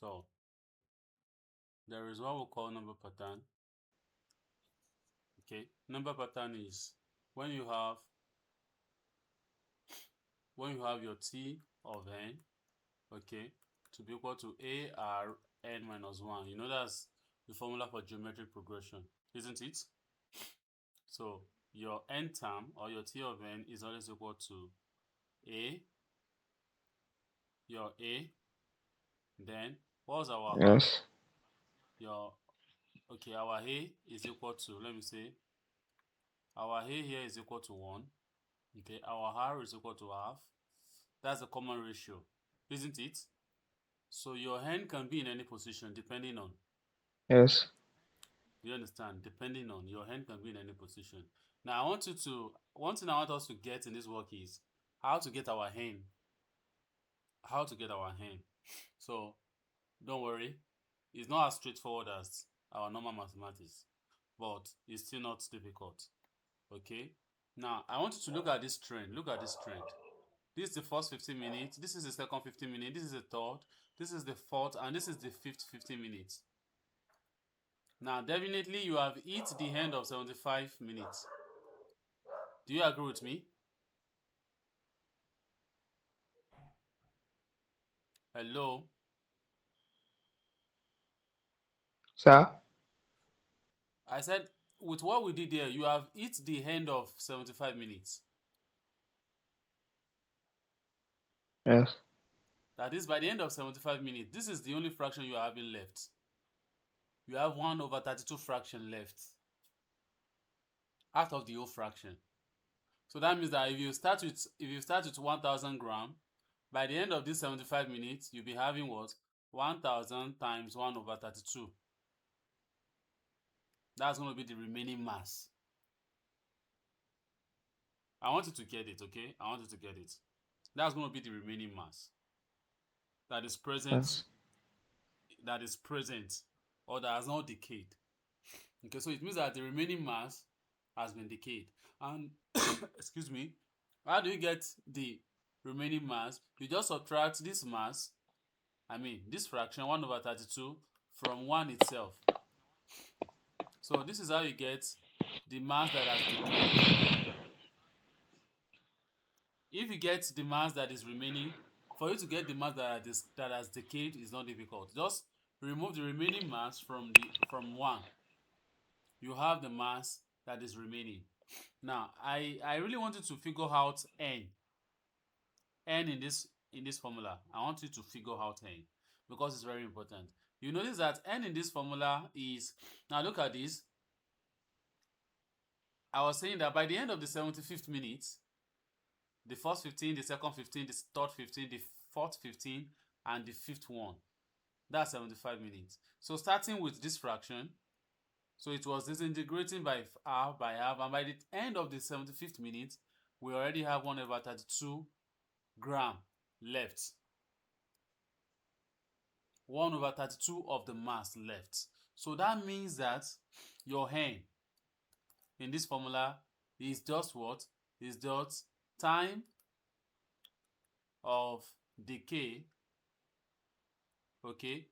So there is what we call number pattern. Okay, number pattern is when you have your t of n, okay, to be equal to ar n minus 1. You know that's the formula for geometric progression, isn't it? So your n term or your t of n is always equal to a, your a, then what's our Yes. your okay, our a is equal to, let me say, our a here is equal to 1. Okay, our r is equal to half. That's a common ratio, isn't it? So your n can be in any position depending on, Yes. you understand? Depending on, your n can be in any position. Now I want you to, one thing I want us to get in this work is how to get our n. How to get our n. So don't worry, it's not as straightforward as our normal mathematics, but it's still not difficult. Okay. Now I want you to look at this trend. Look at this trend. This is the first 15 minutes. This is the second 15 minutes. This is the third. This is the fourth, and this is the fifth 15 minutes. Now, definitely, you have hit the end of 75 minutes. Do you agree with me? Hello? Sir? I said, with what we did here, you have hit the end of 75 minutes. Yes. That is, by the end of 75 minutes, this is the only fraction you are having left. You have 1 over 32 fraction left out of the whole fraction. So that means that if you start with 1000 gram, by the end of this 75 minutes, you'll be having what? 1000 times 1 over 32. That's going to be the remaining mass. I want you to get it, okay? I want you to get it. That's going to be the remaining mass that is present, Yes. that is present, or that has not decayed. Okay, so it means that the remaining mass has been decayed. And excuse me, how do you get the remaining mass? You just subtract this mass, I mean this fraction 1 over 32 from 1 itself. So this is how you get the mass that has decayed. If you get the mass that is remaining, for you to get the mass that has decayed is not difficult. Just remove the remaining mass from 1. You have the mass that is remaining. Now, I really want you to figure out n in this formula. I want you to figure out n because it's very important. You notice that n in this formula is, now look at this. I was saying that by the end of the 75th minute, the first 15, the second 15, the third 15, the fourth 15, and the fifth one. That's 75 minutes. So starting with this fraction, so it was disintegrating by half, and by the end of the 75th minute, we already have 1 over 32 gram left. 1 over 32 of the mass left. So that means that your n in this formula is just what? Is just time of decay, okay,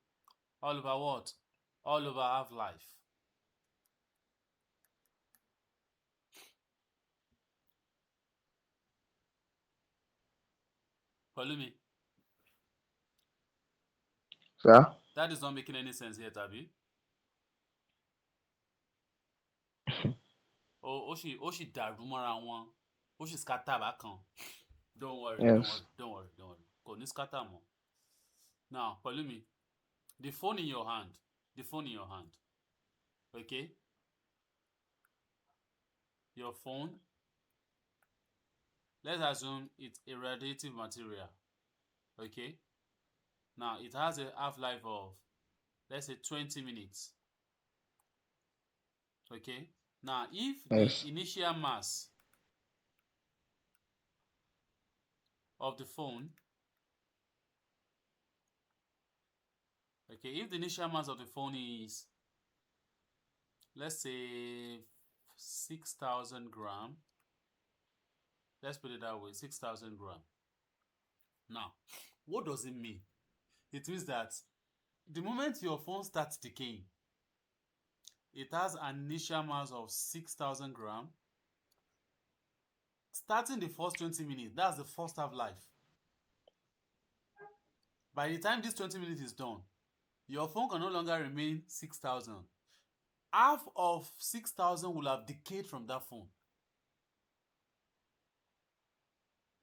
all over what? All over half-life. Follow me? Sir? That is not making any sense here, Tabi. Ó sì dàrú mọ́ra wọn. Ó sì scatter bákan. Don't worry, don't Yes. worry, don't worry, don't worry. Kò ní scatter mọ́. Now, follow me. The phone in your hand. The phone in your hand. Okay? Your phone. Let's assume it's a radiative material. Okay? Now, it has a half-life of, let's say, 20 minutes. Okay? Now, if the Yes. initial mass of the phone, okay, if the initial mass of the phone is, let's say, 6,000 gram, let's put it that way, 6,000 gram. Now, what does it mean? It means that The moment your phone starts decaying, it has an initial mass of 6,000 gram. Starting the first 20 minutes, that's the first half life. By the time this 20 minutes is done, your phone can no longer remain 6,000. Half of 6,000 will have decayed from that phone.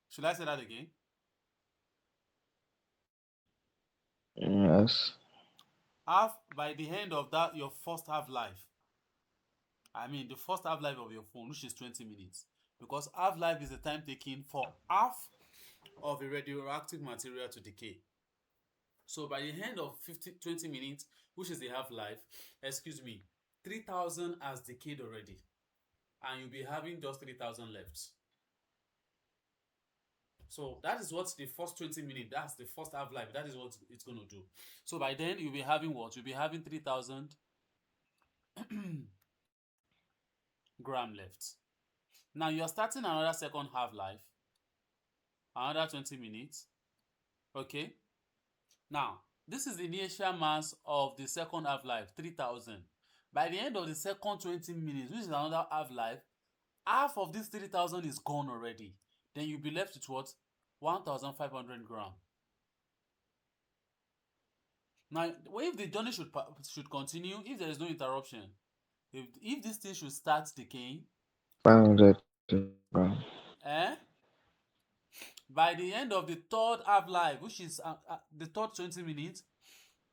Should I say that again? Yes. Half by the end of that, your first half life. I mean, the first half life of your phone, which is 20 minutes. Because half life is the time taken for half of a radioactive material to decay. So by the end of 20 minutes, which is the half life, excuse me, 3,000 has decayed already. And you'll be having just 3,000 left. So that is what the first 20 minutes, that's the first half life, that is what it's going to do. So by then, you'll be having what? You'll be having 3,000 gram left. Now you're starting another second half life, another 20 minutes. Okay. Now, this is the initial mass of the second half life, 3,000. By the end of the second 20 minutes, which is another half life, half of this 3,000 is gone already. Then you'll be left with what? 1,500 gram. Now, if the journey should continue, if there is no interruption, if this thing should start decaying, 500 gram. eh, by the end of the third half life, which is the third 20 minutes,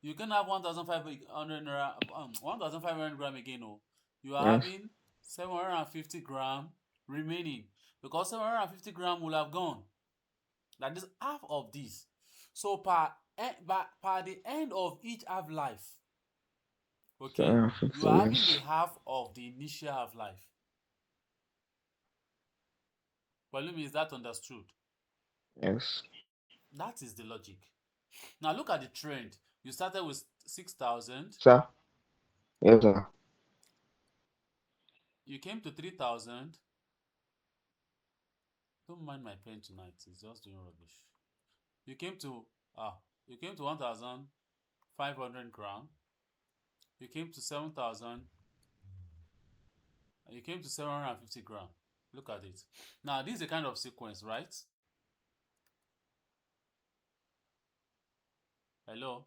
you can have 1,500 gram again. Oh, you are Yes. having 750 gram remaining because 750 gram will have gone. That is half of this. So per the end of each half life, okay, you 750. are having the Yes. half of the initial half life. Volume, is that understood? Yes. That is the logic. Now look at the trend. You started with 6,000, Sir. Yes, sir. you came to 3,000. Don't mind my pen tonight, it's just doing rubbish. You came to ah, you came to 1,500 gram. You came to 7,000. You came to 750 gram. Look at it. Now this is a kind of sequence, right? Hello,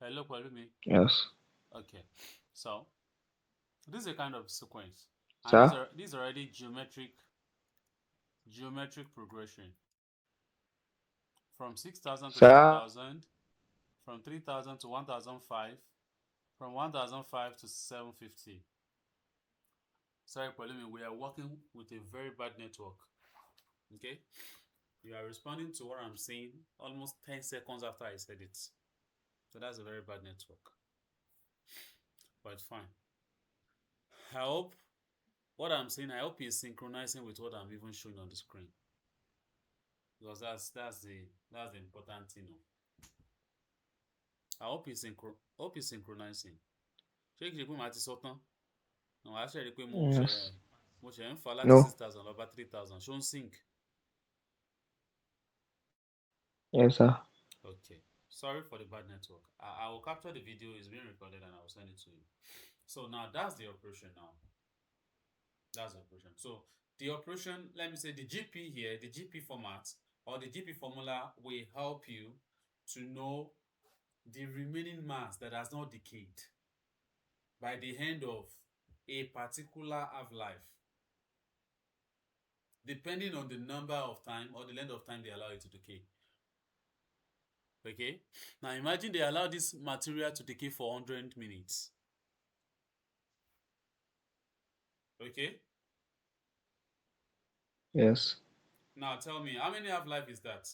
hello, Palumi. Yes. Okay, so this is a kind of sequence, and Sir. these are already geometric progression from 6,000 to Sir. 3,000, from 3,000 to 1,005, from 1,005 to 750. Sorry, Palumi, we are working with a very bad network. Okay, you are responding to what I'm saying almost 10 seconds after I said it. So that's a very bad network. But it's fine. I hope what I'm saying, I hope is synchronizing with what I'm even showing on the screen. Because that's the important thing. I hope it's synchronizing. Ṣé kìí ṣe pé màá ti sọ tán? Àwọn aṣẹ́ rí i pé Yes. mo ṣe ń fa láti No. 6,000 lọ bá 3,000. Ṣó ń sync? Yes, sir. Okay. Sorry for the bad network. I will capture the video. It's being recorded and I will send it to you. So now that's the operation now. That's the operation. So the operation, let me say the GP here, the GP format or the GP formula will help you to know the remaining mass that has not decayed by the end of a particular half-life, depending on the number of time or the length of time they allow it to decay. Okay? Now imagine they allow this material to decay for 100 minutes. Okay? Yes. Now tell me, how many half-life is that?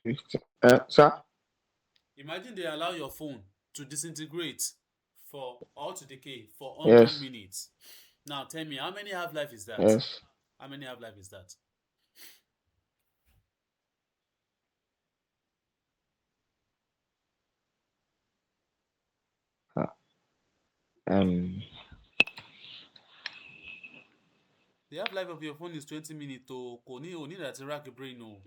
50. Sir. Imagine they allow your phone to disintegrate or to decay for 100 Yes. minutes. Now tell me, how many half-life is that? Yes. How many half-life is that? Uh, Um. The half-life of your phone is 20 minutes o. Kò ní o need àti rack brain o.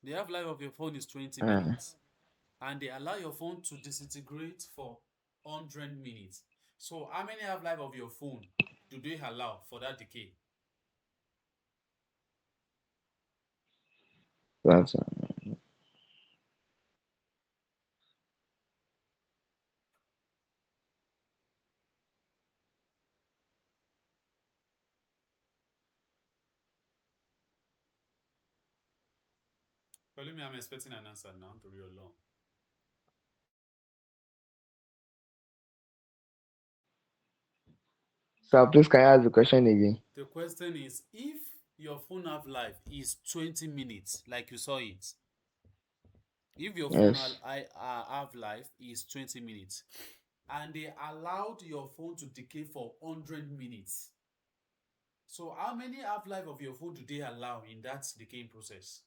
The half-life of your phone is 20 minutes. And they allow your phone to disintegrate for 100 minutes. So how many half-life of your phone do they allow for that decay? That's Well, me, I'm expecting an answer now to real long. so. Please, can you ask the question again? The question is, if your phone half-life is 20 minutes, like you saw it, if your phone Yes. half-life is 20 minutes, and they allowed your phone to decay for 100 minutes, so how many half-life of your phone do they allow in that decaying process?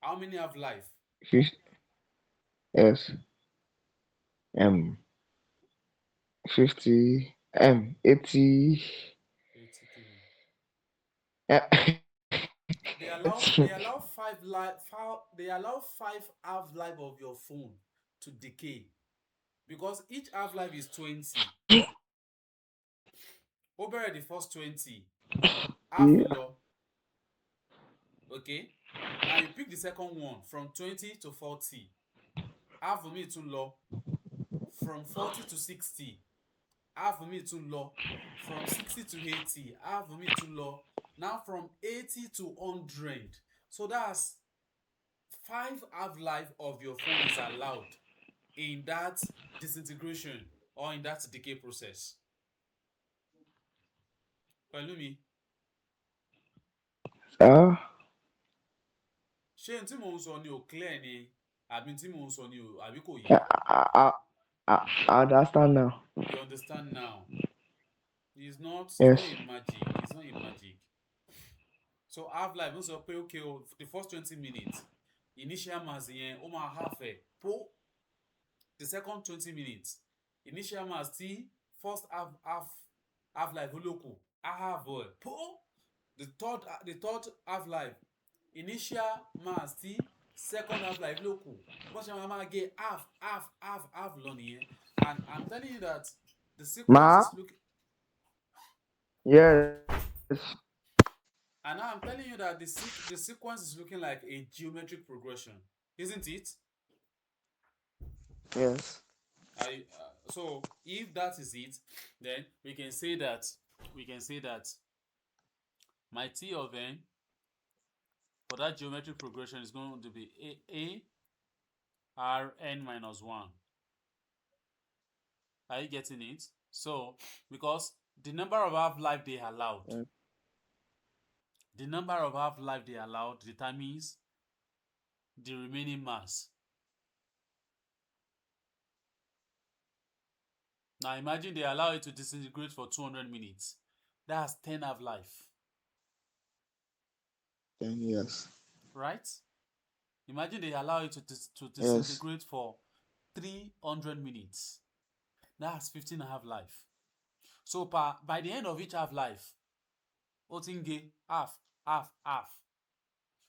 How many half-life? 50, yes. 50, 80. 83. eh, They allow five half-life of your phone to decay because each half-life is 20. Ó bẹ̀rẹ̀ the first 20, half lọ, okay? Now you pick the second one from 20 to 40. Half mi tún lọ from 40 to 60. Half mi tún lọ from 60 to 80. Half mi tún lọ now from 80 to 100. So that's 5 half-life of your phone is allowed in that disintegration or in that decay process. Pẹ̀lú mi, ah, ṣé n tí mò ń sọ ni ò clear ni àbí tí mò ń sọ ni ò àbí kò yé? I understand now. You understand now? It's Yes. not a magic. It's not a magic. So half-life ń sọ pé okay o the first 20 minutes initial mass yẹn ó máa half ẹ̀ po the second 20 minutes initial mass tí first half-life olókù á half ẹ̀ po the third half-life initial mass tí second half-life lókù wọ́n ṣe máa gé half lọ nìyẹn. And I'm telling you that the sequence Ma? is looking. Yes. And now I'm telling you that the sequence is looking like a geometric progression, isn't it? Yes. So if that is it, then we can say that my T of n for that geometric progression is going to be a r n minus 1. Are you getting it? So because the number of half-life they allowed, Yes. the number of half-life they allowed determines the remaining mass. Now imagine they allow it to disintegrate for 200 minutes. That's 10 half-life, 10 years. right? Imagine they allow it to Yes. disintegrate for 300 minutes. That's 15 half-life. So by the end of each half-life, otinge half.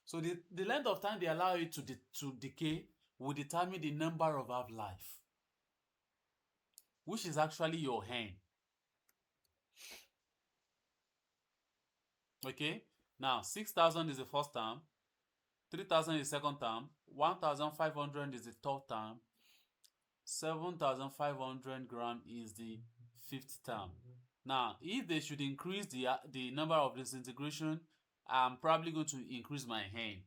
So the length of time they allow it to decay will determine the number of half-life, which is actually your hen. Okay? Now 6,000 is the first term, 3,000 is the second term, 1,500 is the third term, 7,500 gram is the fifth term. Now, if they should increase the number of disintegration, I'm probably going to increase my hen.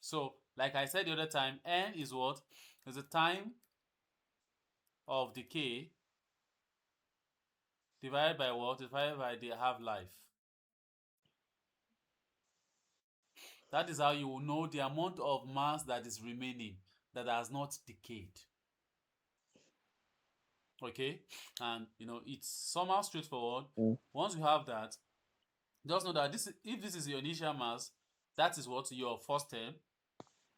So, like I said the other time, n is what? Is the time of decay divided by what? Divided by the half-life. That is how you will know the amount of mass that is remaining that has not decayed. Okay? And it's somehow straightforward. Mm. Once you have that, just know that if this is your initial mass, that is what your first term.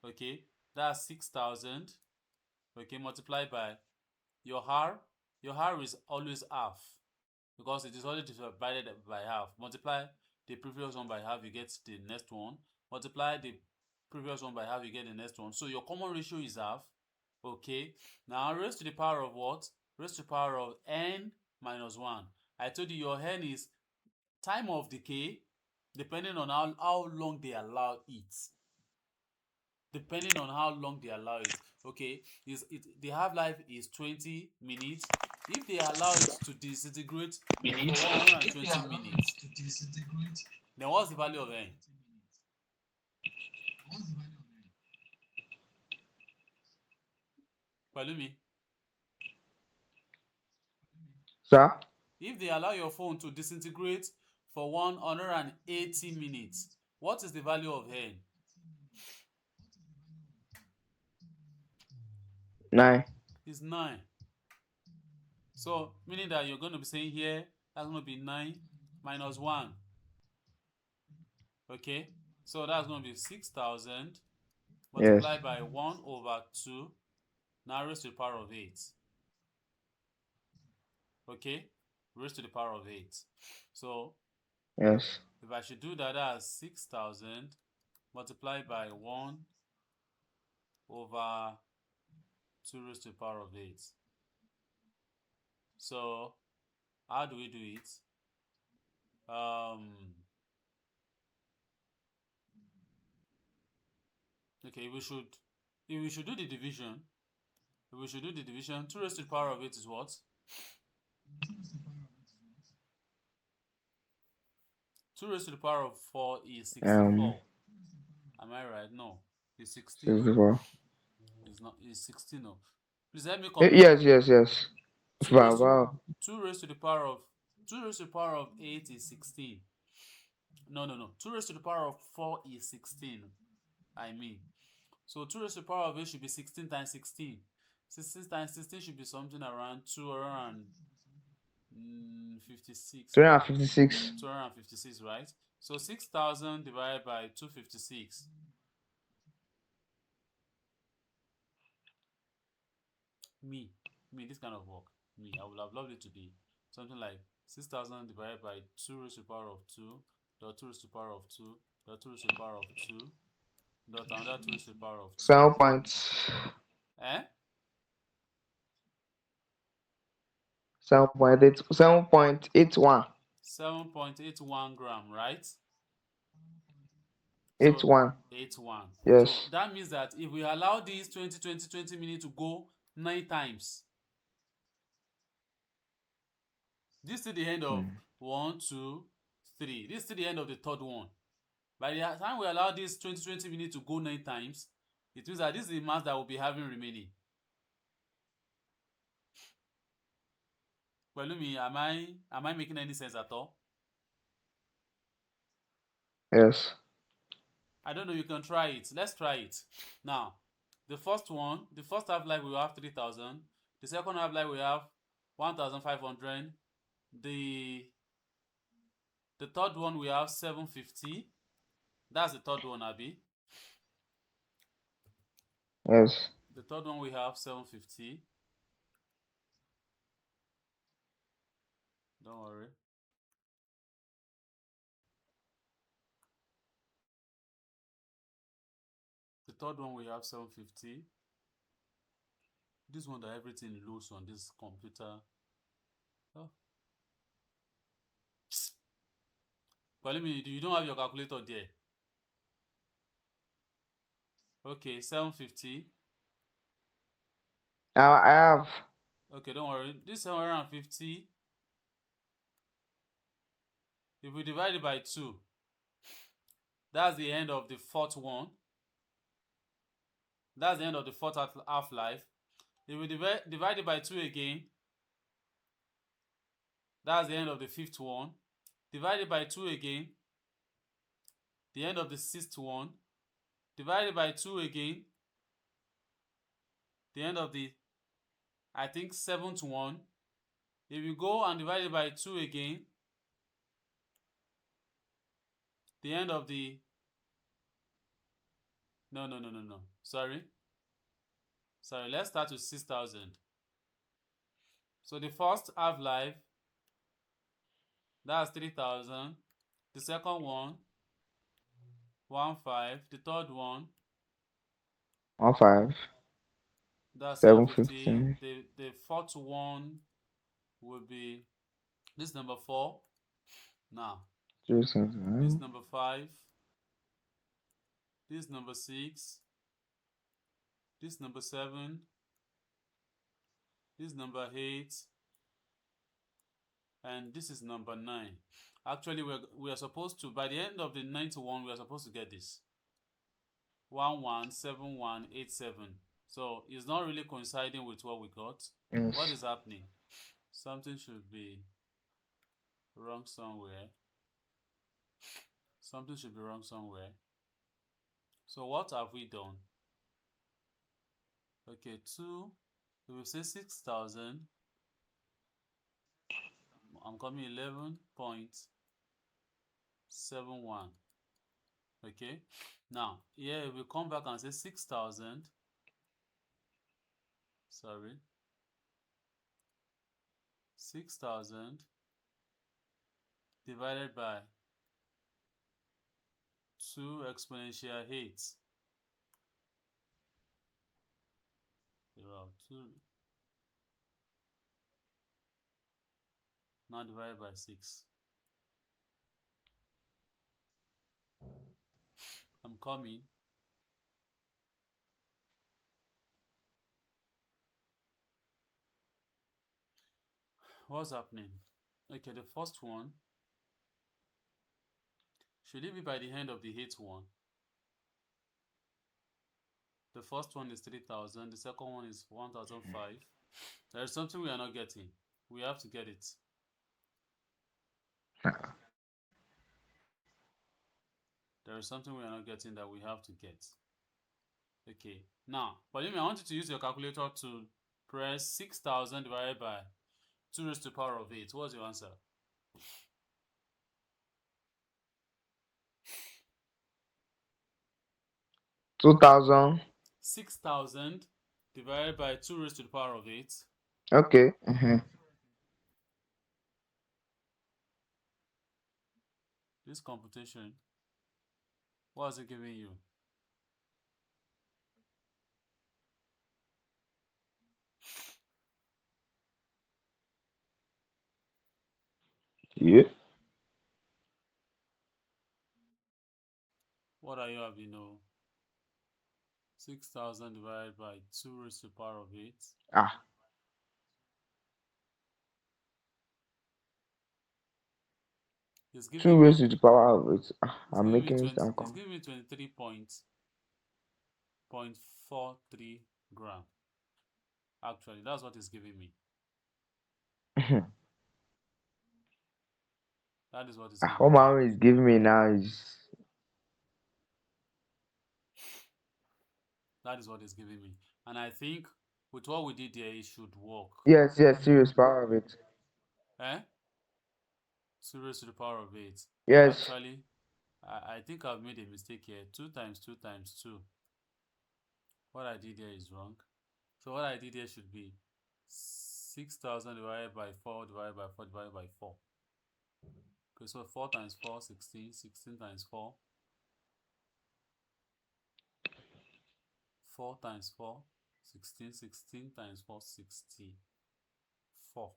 Okay? That's 6,000. Okay, multiplied by your r. Your r is always half because it is always divided by half. Multiply the previous one by half, you get the next one. Multiply the previous one by half, you get the next one. So your common ratio is half. Okay, now raised to the power of what? Raised to the power of n minus 1. I told you your n is time of decay depending on how long they allow it. Depending on how long they allow it. Okay, the half-life is 20 minutes. If they allow it to disintegrate for 120 minutes, then what's the value of n? Pẹ̀lú mi. Sir? If they allow your phone to disintegrate for 180 minutes, what is the value of n? 9. It's 9. So, meaning that you're going to be saying here, that's going to be 9 minus 1. Okay? So, that's going to be 6,000 Yes. multiplied by 1 over 2, now raised to the power of 8. Okay? Raised to the power of 8. So, Yes. if I should do that, that's 6,000 multiplied by 1 over 2 raised to the power of 8. So, how do we do it? Okay, if we should do the division, 2 raised to the power of 8 is what? 2 raised to the power of 4 is 64. Am I right? No. It's 16. No. 64. It's not. It's 16. No. Please help me Eh, complete. yes, yes, yes. 2 raised to Wow. 2 raised to the power of 2 raised to the power of 8 is 16. No. 2 raised to the power of 4 is 16. I mean. So 2 raised to the power of 8 should be 16 times 16. 16 times 16 should be something around 256. 356. 256, right? So 6,000 divided by 256. Me, this kind of work. I would have loved it to be something like 6,000 divided by 2 raised to the power of 2, dot 2 raised to the power of 2, dot 2 raised to the power of 2, dot another 2 raised to the power of 2. 7 point. Eh? 7.8. 7.81. 7.81 gram, right? So 81. 81. So Yes. that means that if we allow these 20 minutes to go 9 times, this is the end of 1, 2, 3. This is the end of the third one. By the time we allow this 20 minutes to go 9 times, it means that this is the mass that we'll be having remaining. Pelumi, am I making any sense at all? Yes. I don't know, you can try it. Let's try it. Now, the first half-life we have 3,000. The second half-life we have 1,500. The third one we have 750. That's the third one, Abby. Yes. The third one we have 750. Don't worry. The third one we have 750. This one that everything loose on this computer. Oh. Pelumi, you don't have your calculator there. Okay, 750. I have. Okay, don't worry. This 750, if we divide it by 2, that's the end of the fourth one. That's the end of the fourth half-life. If we divide it by 2 again, that's the end of the fifth one. Divide it by 2 again, the end of the sixth one. Divide it by 2 again, the end of the, I think, seventh one. If you go and divide it by 2 again, the end of the, no. Sorry. Sorry, let's start with 6,000. So the first half life, that's 3,000. The second one, 1,500. The third one, 1,500. that's 750. 750. The fourth one will be this number 4. Now, this 3,700. number 5. This number 6. This number 7. This number 8. And this is number 9. Actually, we are supposed to, by the end of the ninth one, we are supposed to get this 117187. So it's not really coinciding with what we got. What Yes. is happening? Something should be wrong somewhere. Something should be wrong somewhere. So what have we done? Okay, 2. We will say 6,000. I'm coming 11.71. Okay. Now here we come back and say 6,000. Sorry. 6,000 divided by 2 exponential 8. 2. Now divided by 6. I'm coming. What's happening? Okay, the first one, should it be by the end of the 8th one? The first one is 3,000. The second one is 1,005. There is something we are not getting. We have to get it. There is something we are not getting that we have to get. Okay. Now, I want you to use your calculator to press 6,000 divided by 2 raised to the power of 8. What's your answer? 2,000. 6,000 divided by 2 raised to the power of 8. Okay. This computation, what is it giving you? Yeah. What are you having? No. 6,000 divided by 2 raised to the power of 8. Ah. It's 2 giving raised me to the power of it. Ah, it's I'm giving me making 20 mistake. it's giving me 23.43 gram. Actually, that's what it's giving me. That is what it's What giving me. my is giving me now is That is what it's giving me. And I think with what we did there, it should work. yes, yes, serious power of it. Eh? 2 raised to the power of 8. Yes. Actually, I think I've made a mistake here. 2 times 2 times 2. What I did here is wrong. So what I did here should be 6,000 divided by 4 divided by 4 divided by 4. Okay, so 4 times 4, 16. 16 times 4. 4 times 4, 16. 16 times 4, 64.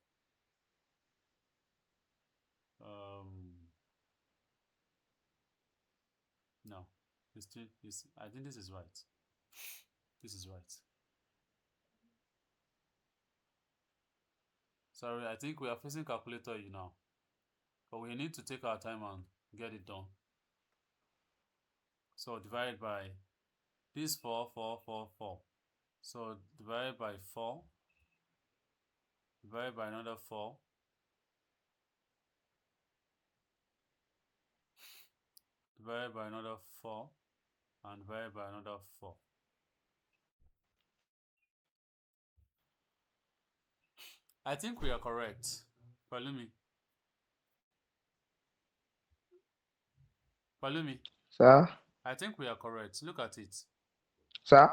No. I think this is right. This is right. Sorry, I think we are facing calculator you now. But we need to take our time and get it done. So divided by this 4, 4, 4, 4. So divided by 4, divided by another 4, divided by another 4, and divided by another 4. I think we are correct. Palumi. Palumi. Sir? I think we are correct. Look at it. Sir?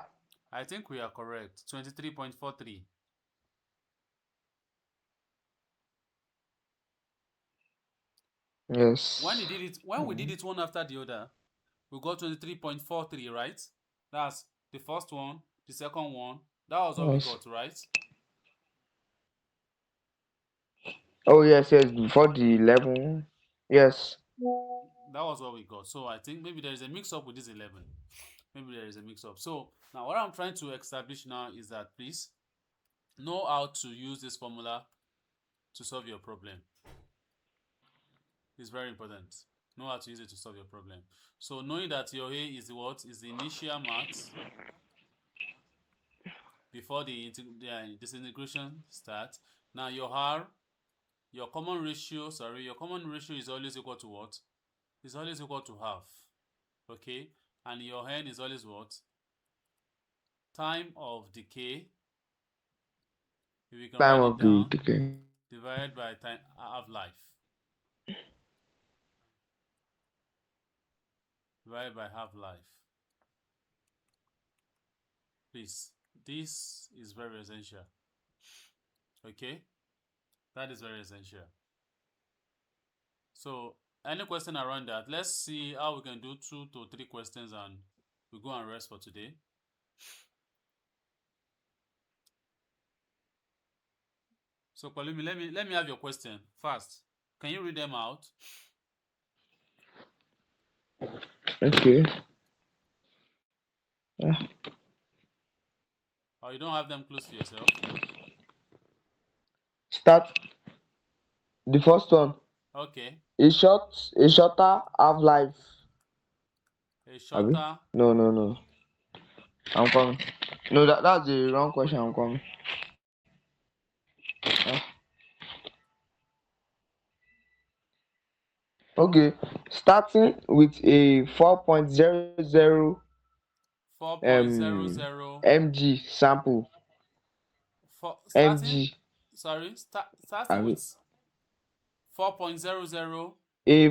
I think we are correct. 23.43. When Yes. he did it, when we did it one after the other, we got 23.43, right? That's the first one, the second one. That was what we Yes. got, right? Oh yes, yes. Before the 11. Yes. That was what we got. So I think maybe there is a mix up with this 11. Maybe there is a mix up. So now what I'm trying to establish now is that please know how to use this formula to solve your problem. It's very important. Know how to use it to solve your problem. So knowing that your A is the what? Is the initial max before the disintegration starts. Now your R, your common ratio, your common ratio is always equal to what? Is always equal to half. Okay? And your N is always what? Time of decay. If you can Time write it of the down, decay. divided by time half life. Divided by half life. Please. This is very essential. Okay? That is very essential. So, any question around that? Let's see how we can do 2 to 3 questions and we go and rest for today. So, Palumi, let me have your question fast. Can you read them out? Okay. Ah, Or you don't have them close to yourself? start the first one. Okay. A shorter half life. A Abi? shorter. No, no, no. I'm coming. No, that's the wrong question. I'm coming. Ah, okay. Starting with a 4.00 4.00. mg sample. For starting, Mg. sorry, starting Abi? with 4.00. A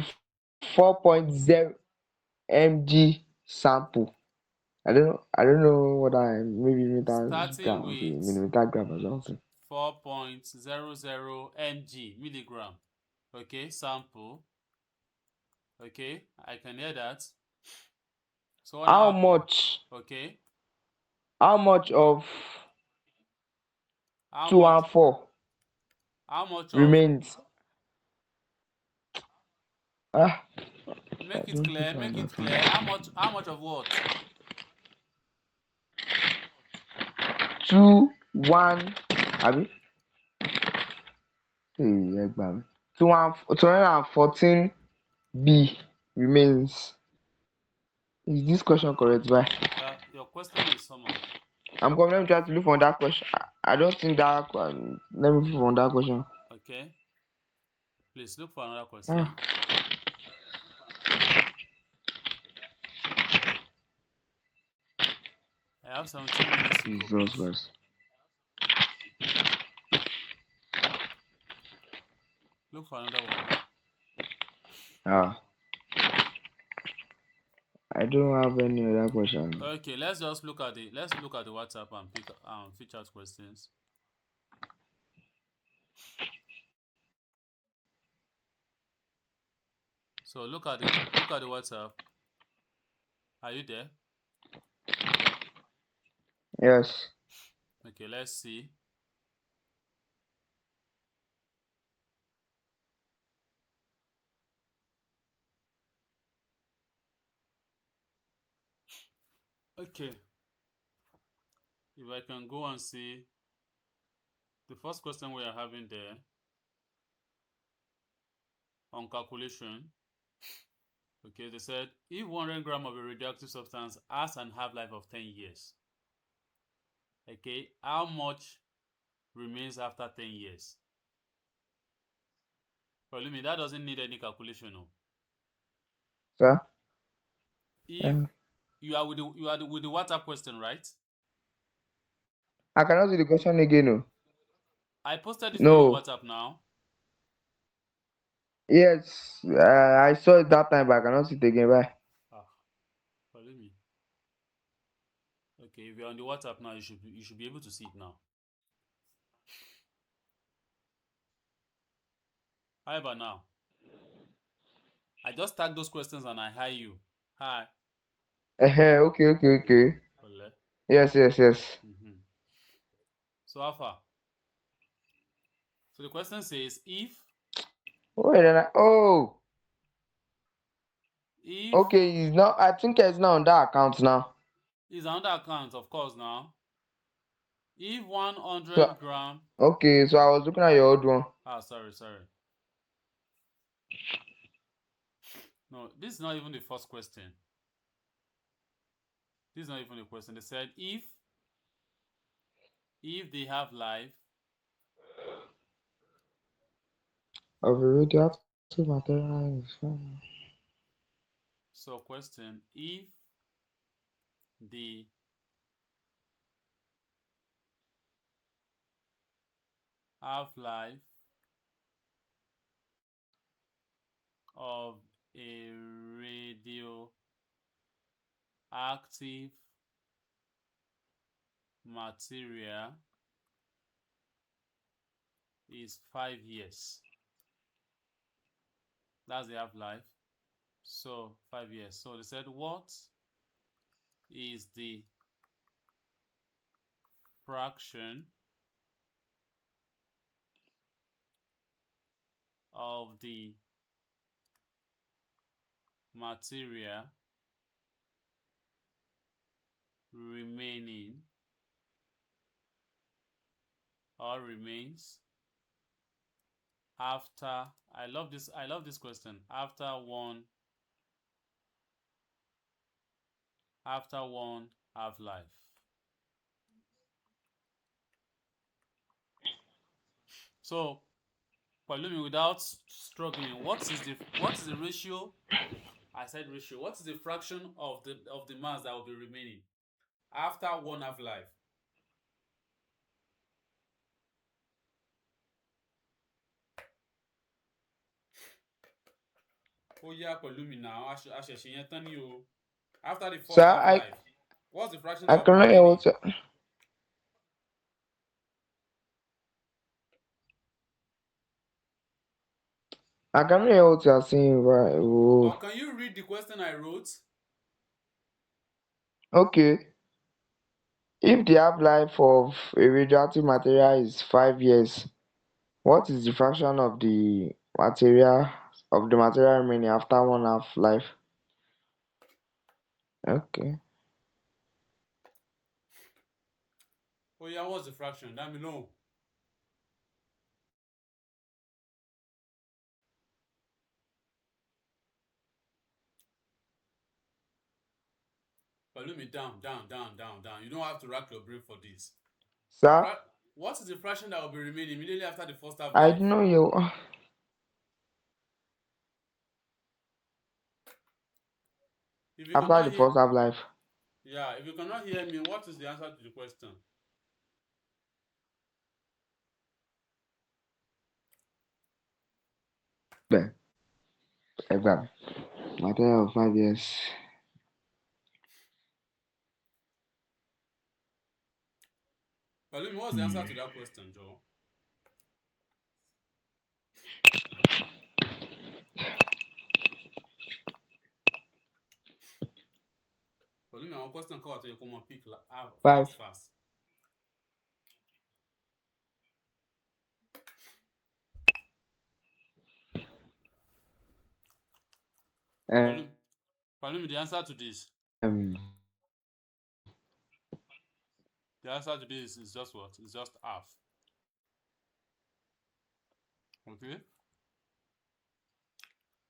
4.0 mg sample. I don't know what I maybe meters Starting gram be with millimeter gram or something. 4.00 mg milligram. Okay, sample. Okay, I can hear that. So what How now happen? much Okay, how much of how two much? and four How much of? remains? Ah, I Make it don't think clear. I Make it understand clear. that. How much of what? Two one abi ẹ gbà mí. 214 b remains. Is this question correct? Bye. Your question is somehow. I'm coming. Let me try to look for that question. I don't think that. Let me look for that question. Okay, please look for another Ah, question. I have 17 minutes to go, Jesus please. Christ. Look for another one. Ah, I don't have any other question. Okay, let's look at the WhatsApp and pick feature out questions. So look at the WhatsApp. Are you there? Yes. Okay, let's see. Okay, if I can go and see the first question we are having there on calculation. Okay, they said if 100 gram of a radioactive substance has an half-life of 10 years, okay, how much remains after 10 years? Believe me, that doesn't need any calculation. No. Sir? If Uh, with the WhatsApp question, right? I cannot see the question again. No. I posted it for you on No. WhatsApp now. Yes. I saw it that time, but I cannot see it again. Bye. Ah, believe me. Okay, if you're on the WhatsApp now, you should be able to see it now. How about now? I just tagged those questions and I hi you. Hi. Okay, okay, okay. Ole. Yes, yes, yes. So how far? So the question says Wait, if okay, it's not. I think it's not on that account now. is another account, of course now. If one So, hundred gram okay, so I was looking at your old one. sorry. No, this is not even the first question. This is not even the question. They said if they have life, Of a radioactive material is fine. so question, if the half life of a radioactive material is 5 years. That's the half life. So 5 years. So they said, what is the fraction of the material remaining or remains after, I love this question, after one half life. So Palumi, without struggling, what is the ratio? I said ratio. What is the fraction of the mass that will be remaining after one half life? Oh yeah, Palumi now. I should you. After the So first half life, what's the fraction I that will be cannot hear remaining? what I cannot hear what you are saying. Right? Oh. Or can you read the question I wrote? Okay. If the half-life of a radioactive material is 5 years, what is the fraction of the material remaining after one half-life? Okay. Oh yeah, what's the fraction? Let me know. Palumi, down. You don't have to rack your brain for this. Sir, What is the fraction that will be remaining immediately after the first half I life? know you. If you After cannot the hear, first half-life. yeah, if you cannot hear me, what is the answer to the question? Bẹ́ẹ̀, ẹ gbà mí. Material of 5 years. Palumi, what's the answer to that question, Joe? Palumi, àwọn question kọ́ wà tó yẹ kó mọ pick Five. fast. Um, Palumi, the answer to this. um, The answer to this is just what? It's just half. Okay?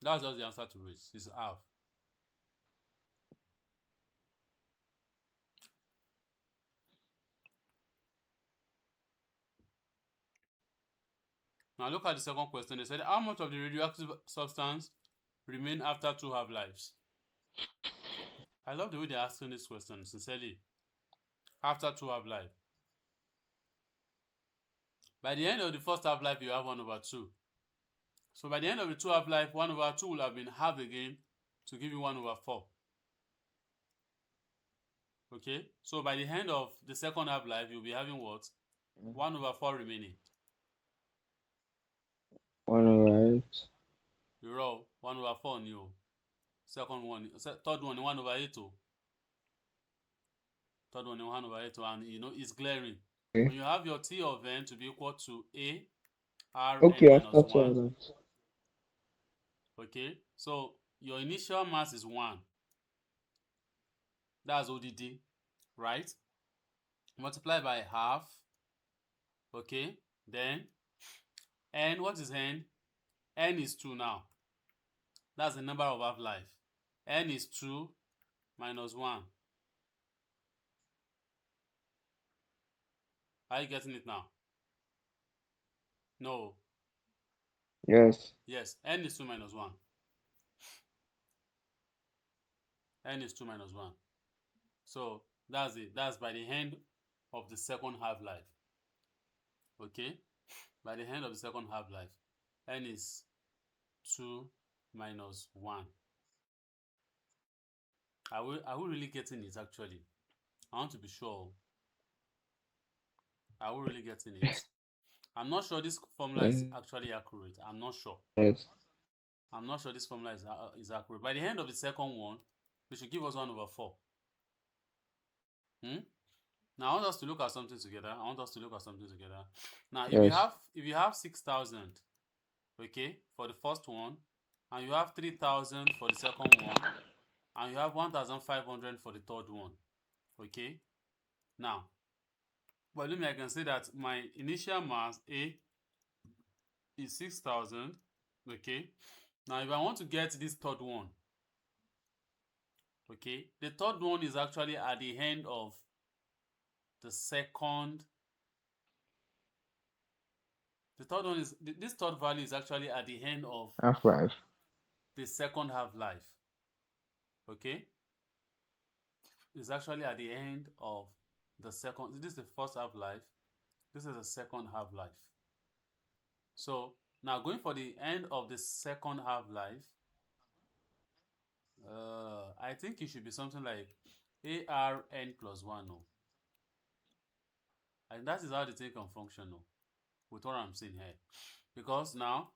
That's just the answer to it. It's half. Now look at the second question. They said, how much of the radioactive substance remain after two half-lives? I love the way they're asking this question, sincerely. After two half-life. By the end of the first half-life, you have 1/2. So by the end of the two half-life, 1/2 will have been halved again to give you 1/4. Okay, so by the end of the second half life, you'll be having what? 1/4 remaining. 1/8. You roll 1/4 new. Second one, third one, 1/8. Third one, 1/8, and it's glaring. Okay. When you have your T of n to be equal to A R n Okay, I minus start to 1, that. okay, so your initial mass is 1. That's ODD, right? Multiply by half, okay? Then n, what is n? N is 2 now. That's the number of half-life. N is 2 minus 1. Are you getting it now? No. Yes. Yes, n is 2 minus 1. N is 2 minus 1. So that's it. That's by the end of the second half-life. Okay? By the end of the second half-life, n is 2 minus 1. Are we really getting it actually? I want to be sure. Are we really getting it? I'm not sure this formula is actually accurate. I'm not sure. Yes. I'm not sure this formula is accurate. By the end of the second one, it should give us 1/4. Hmm? Now I want us to look at something together. Now Yes. if you have 6,000, okay, for the first one, and you have 3,000 for the second one, and you have 1,500 for the third one, okay. Now, well, I can say that my initial mass A is 6,000, okay. Now, if I want to get this third one, okay, the third one is actually at the end of the second. The third one is this third value is actually at the end of Half-life. the second half life. Okay, it's actually at the end of the second. This is the first half life. This is the second half life. So now going for the end of the second half life, I think it should be something like ARN plus 1. No, and that is how the thing can function. No, with what I'm saying here, because now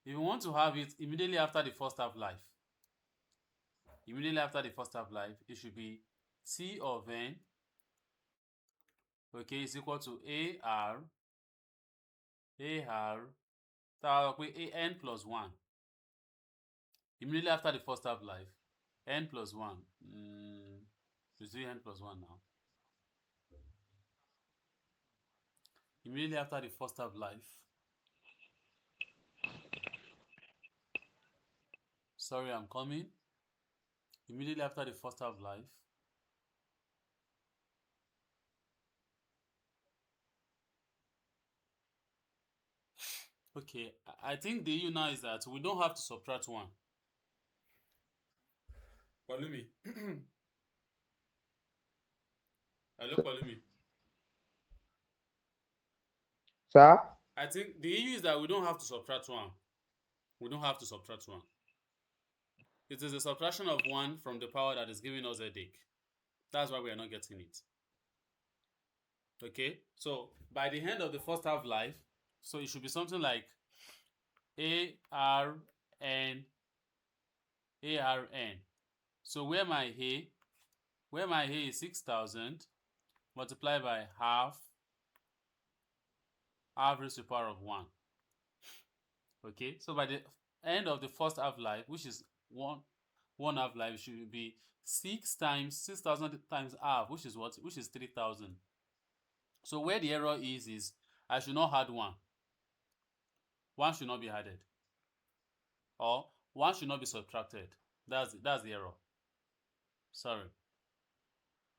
if you want to have it immediately after the first half life, it should be T of n, okay, is equal to AR AN plus 1. Immediately after the first half life, n plus 1. You see n plus 1 now. Immediately after the first half life, sorry, I'm coming. Immediately after the first half life, okay, I think the issue now is that we don't have to subtract 1. Palumi. Hello, Palumi. Sir? I think the issue is that we don't have to subtract 1. We don't have to subtract 1. It is a subtraction of 1 from the power that is giving us a headache. That's why we are not getting it. Okay, so by the end of the first half life, so it should be something like ARN. So where my A is 6,000 multiplied by half raised to the power of 1. Okay, so by the end of the first half life, which is one half life, should be 6,000 times half, which is what? Which is 3,000. So where the error is I should not add 1. 1 should not be added, or 1 should not be subtracted. That's the error. Sorry.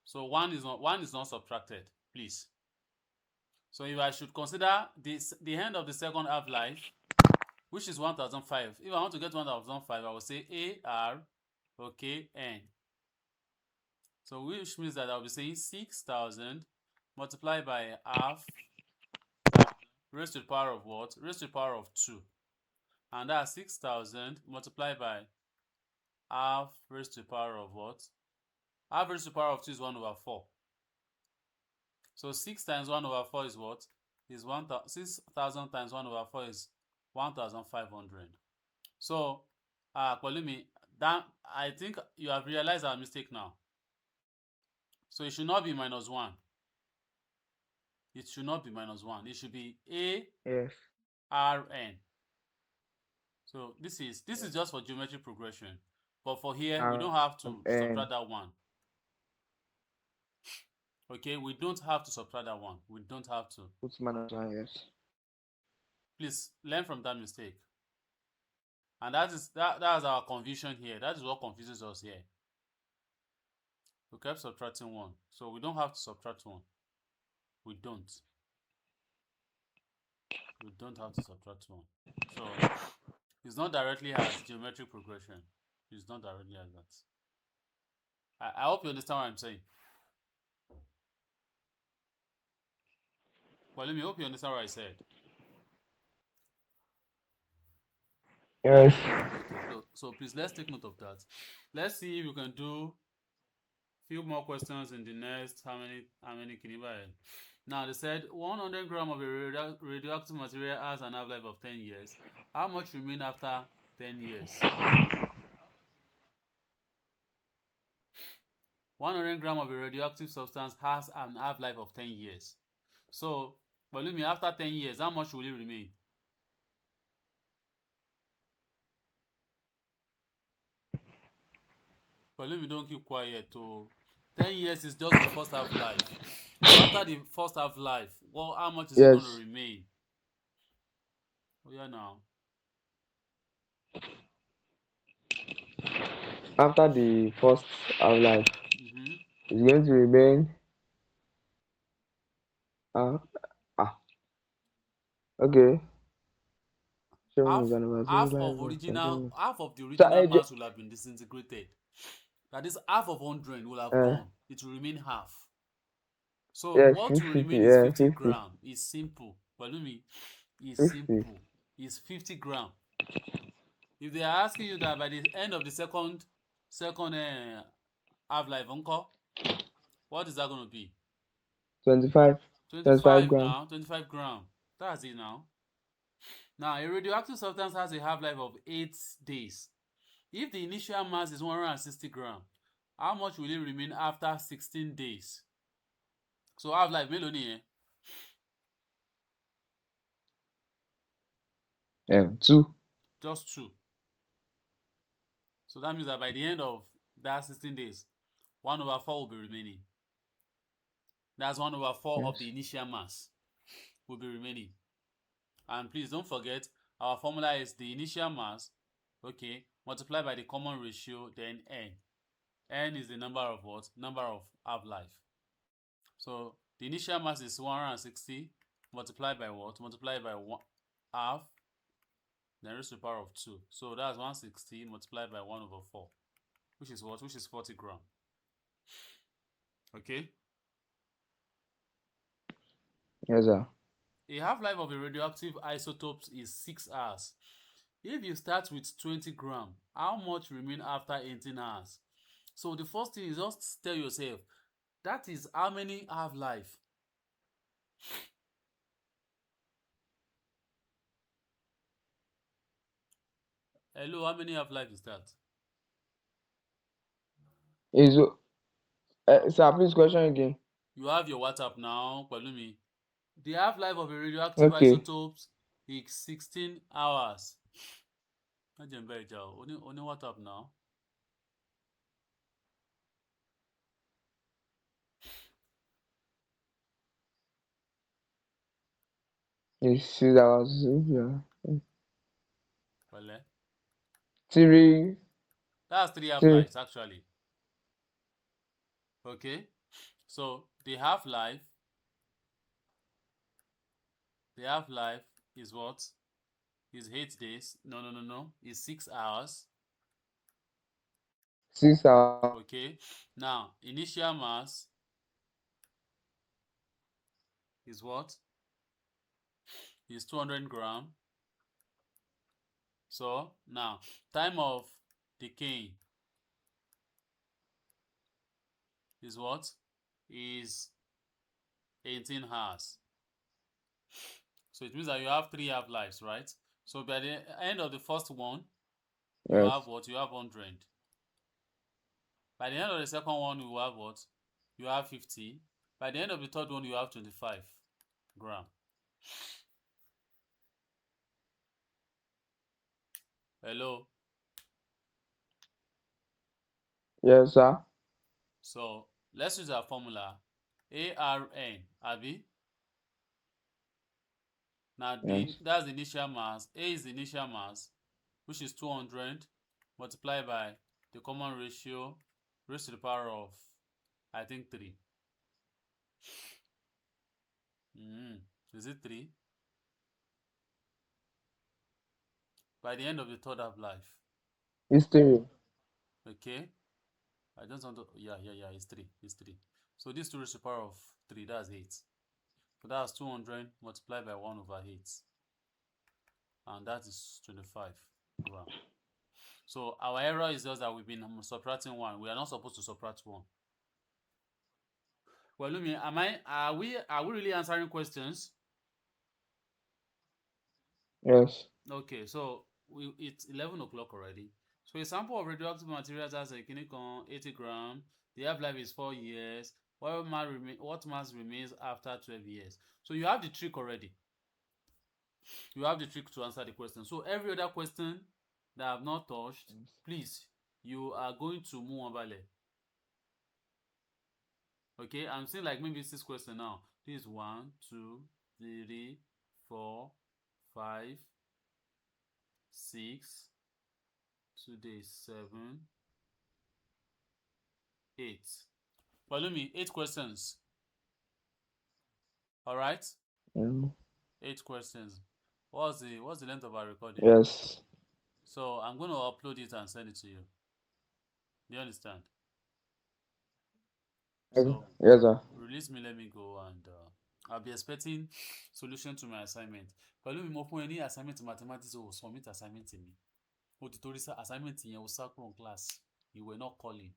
So 1 is not subtracted, please. So if I should consider the end of the second half life, which is 1,005. If I want to get 1,005, I will say AR, okay, N. So which means that I'll be saying 6,000 multiplied by half raised to the power of what? Raised to the power of 2. And that's 6,000 multiplied by half raised to the power of what? Average to the power of 2 is 1 over 4. So 6 times 1 over 4 is what? Is 6,000 times 1 over 4 is 1,500. So, Polumi, that I think you have realized our mistake now. So it should not be minus 1. It should not be minus 1. It should be Yes. ARN. So this is just for geometric progression. But for here, we don't have to And subtract that 1. Okay, we don't have to subtract that 1. We don't have to. put -1, yes. Please learn from that mistake. And that's our confusion here. That is what confuses us here. We kept subtracting 1. So we don't have to subtract 1. We don't. We don't have to subtract 1. So it's not directly as geometric progression. It's not directly as that. I hope you understand what I'm saying. Well, let me hope you understand what I said. Yes. Okay, so please let's take note of that. Let's see if we can do few more questions in the next how many can you buy? Now they said 100 grams of a radioactive material has an half-life of 10 years. How much remain after 10 years? 100 grams of a radioactive substance has an half-life of 10 years. So, believe me, after 10 years, how much will it remain? Believe me, don't keep quiet. 10 years is just the first half-life. So after the first half-life, well, how much is it going to Yes. remain? Oh yeah, now. After the first half-life, Mm-hmm. it's going to remain. Uh, okay. Seven half is an over zero half life of of original continuous. half of the So, original mass will have been disintegrated. That is, half of 100 will have uh, gone. It will remain half. So yes, what will 50, remain is yeah, 50 50, gram. It's simple. Balumi, it's 50. simple. It's 50 gram. If they are asking you that by the end of the second half life, uncle, what is that going to be? 25, 25 25 gram. now. 25 gram. That's it now. Now a radioactive substance has a half life of 8 days. If the initial mass is 160 grams, how much will it remain after 16 days? So half life mélòó nìyẹn? 2. Just 2. So that means that by the end of that 16 days, 1 over 4 will be remaining. That's 1 over 4 of the Yes. initial mass will be remaining. And please don't forget, our formula is the initial mass, okay, multiplied by the common ratio, then n. N is the number of what? Number of half-life. So the initial mass is 160 multiplied by what? Multiplied by half, then raised to the power of 2. So that's 160 multiplied by 1 over 4, which is what? Which is 40 gram. Okay? Yes, sir. A half-life of a radioactive isotope is 6 hours. If you start with 20 gram, how much remain after 18 hours? So the first thing is just tell yourself, that is how many half-life? Hello, how many half-life is that? Is sir, please question again. You have your WhatsApp now, Palumi. The half-life of a radioactive Okay. isotope is 16 hours. Only WhatsApp now. It's 6 hours. Yeah. Well, Three, that's 3 three, half-lives actually. Okay? So the half-life is what? Is 8 days. No. Is 6 hours. 6 hours. Okay? Now, initial mass is what? Is 200 gram. So, now, time of decaying is what? Is 18 hours. So it means that you have 3 half-lives, right? So by the end of the first one, you have Yes. what? You have 100. By the end of the second one, you have what? You have 50. By the end of the third one, you have 25 gram. Hello? Yes, sir. So let's use our formula. ARN, Abi. Now Yes. that's the initial mass. A is the initial mass, which is 200 multiplied by the common ratio raised to the power of, I think, 3. Is it 3? By the end of the third half life. History. Okay? I just want to, yeah, it's 3. It's 3. So this 2 raised to the power of 3, that's 8. So that's 200 multiplied by 1 over 8. And that is 25 gram. So our error is just that we've been subtracting 1. We are not supposed to subtract 1. Well, Lumi, are we really answering questions? Yes. Okay, so it's 11 o'clock already. So a sample of radioactive materials has a kinicon 80 gram. The half-life is 4 years. What mass remains after 12 years? So you have the trick already. You have the trick to answer the question. So every other question that I have not touched, please, you are going to move on vale. Okay, I'm seeing like maybe 6 questions now. This is 1, 2, 3, 4, 5, 6. Today is 7, 8. Follow me, 8 questions. All right, Mm. 8 questions. What's the length of our recording? Yes. So I'm going to upload it and send it to you. Do you understand? Okay. So Yes, sir. release me, let me go, and I'll be expecting solution to my assignment. Pẹ̀lú mi mo fún ẹ ní assignment mathematics o submit assignment mi. O ti torí assignment yẹn o sá kúrò class. You were not calling.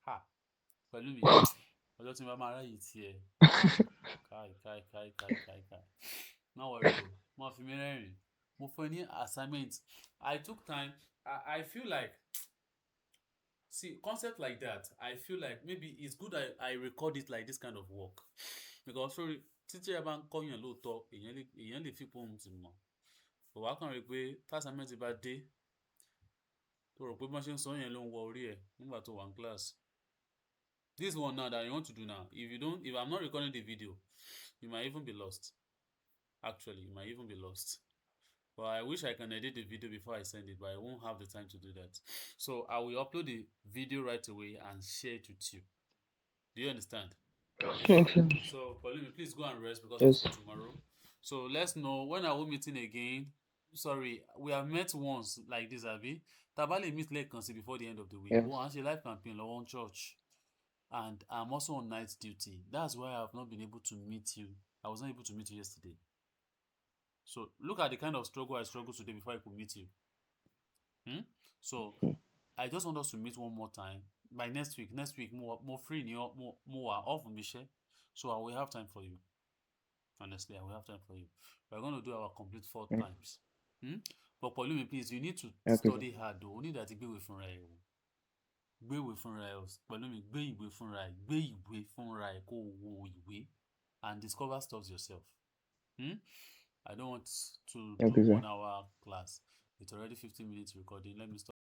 Ha! Pẹ̀lú mi, ọjọ́ tí n bá máa ráyè tiẹ̀. Kai. No worry o, má fi mí rẹ́rìn. Mo fún ẹ ní assignment. I took time. I feel like, see, concept like that, I feel like maybe it's good I record it like this kind of work. Because sorry, títí ẹ bá ń kọ́yàn lóòótọ́, èèyàn lè fi pòun ti mọ̀. But wàá kàn rí pé tásàmẹ́ntì bá dé, tó rò pé bọ́n ṣe ń sọ yẹn ló ń wọ orí ẹ̀ nígbà tó wà ní class. This one now that you want to do now, if I'm not recording the video, you might even be lost. Actually, you might even be lost. But I wish I can edit the video before I send it, but I won't have the time to do that. So I will upload the video right away and share it with you. Do you understand? Okay. So, Pauline, please go and rest because of Yes. school tomorrow. So let's know, when are we meeting again? Sorry, we have met once like this, Abi. Tabale meet lẹ́ẹ̀kan sí before the end of the week. Yes. Oh, actually, life campaign lọ́wọ́ church. And I'm also on night duty. That's why I have not been able to meet you. I was not able to meet you yesterday. So look at the kind of struggle I struggled today before I could meet you. So I just want us to meet one more time by next week. Next week, more free, more off Michelle. So I will have time for you. Honestly, I will have time for you. We're going to do our complete 4 Mm. times. But Paulumi, please, you need to Okay, sir. study hard though. O need àti gbéwèé fúnra ẹ o. Gbéwèé fúnra ẹ o. Paulumi, gbé ìwé fúnra ẹ. Gbé ìwé fúnra ẹ kó wo ìwé and discover stuff yourself. I don't want to do Okay, sir. 1 hour class. It's already 15 minutes recording. Let me stop.